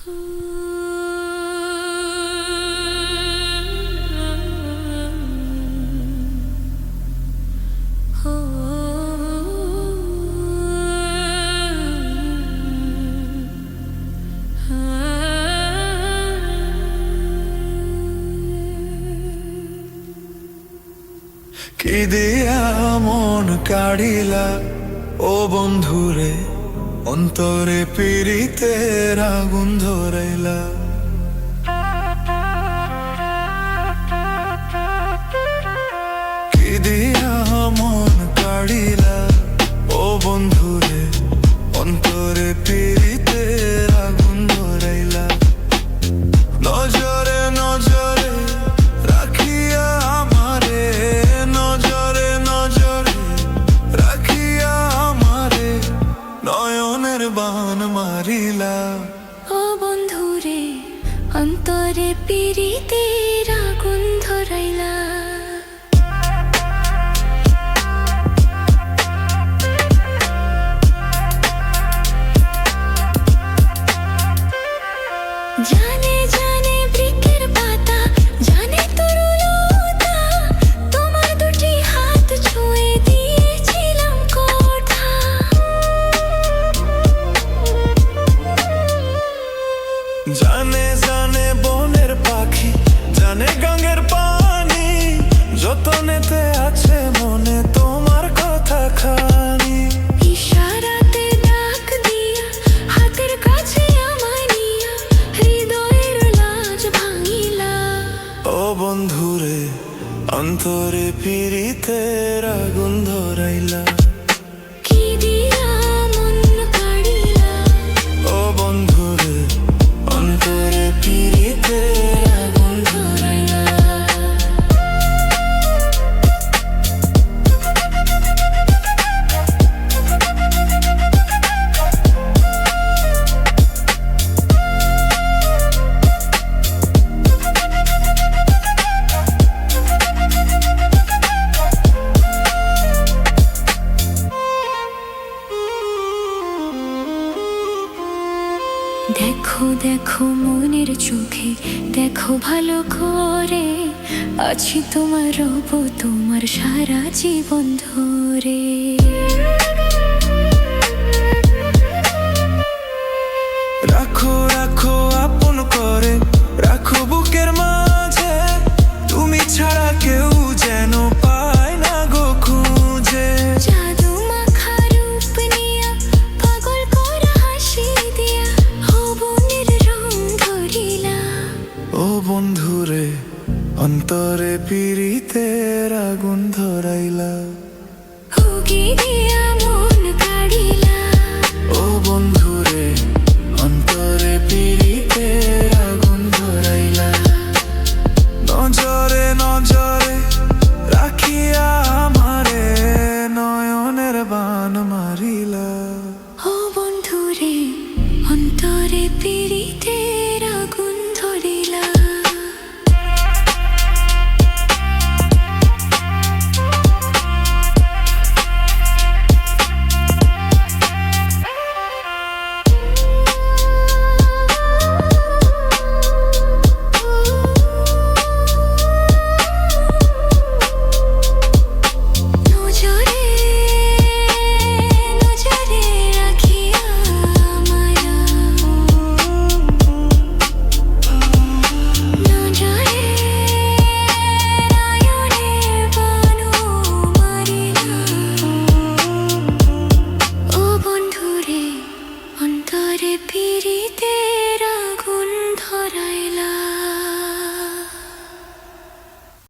কি দিয়া মন কাড়িলা ও বন্ধুরে, অন্তরে পীড়িতের আগুন ধরাইলা। কি দিয়া মন কাড়িলা ও বন্ধুরে, অন্তরে পীড়িতের আগুন ধরাইলা। নজরে নজরে রাখিয়া আমারে, নজরে নজরে রাখিয়া আমারে নয়নের বান মারিলা। ও বন্ধুরে, অন্তরে পীড়িতের আগুন ধরাইলা। জানে জানে বৃক্ষের পাতা, জানে তরুলতা, তোমার দুটি হাত ছুঁয়ে দিয়েছিলাম কথা। জানে জানে বনের পাখি, জানে গঙ্গের পানি, যতনেতে আছে মনে তোমার কথা খানি। ইশারাতে ডাক দিয়া, হাতের কাছে আমায় নিয়া, হৃদয়ের লাজ ভাঙিলা। ও বন্ধুরে, অন্তরে পীড়িতের আগুন ধরাইলা। কি দিয়া মন কাড়িলা। ও বন্ধুরে, অন্তরে পীড়িতের আগুন ধরাইলা। দেখো দেখো মনের চোখে, দেখো ভালো করে, আছি তোমার, রব তোমার সারা জীবন ধরে। রাখো রাখো আপন করে, রাখো বুকের মাঝে, তুমি ছাড়া কেউ যেন পায় না গো খুঁজে। জাদু মাখা রূপ নিয়া, পাগল করা হাসি দিয়া, ভুবনের রং ধরিলা। ও বন্ধুরে, অন্তরে পীড়িতে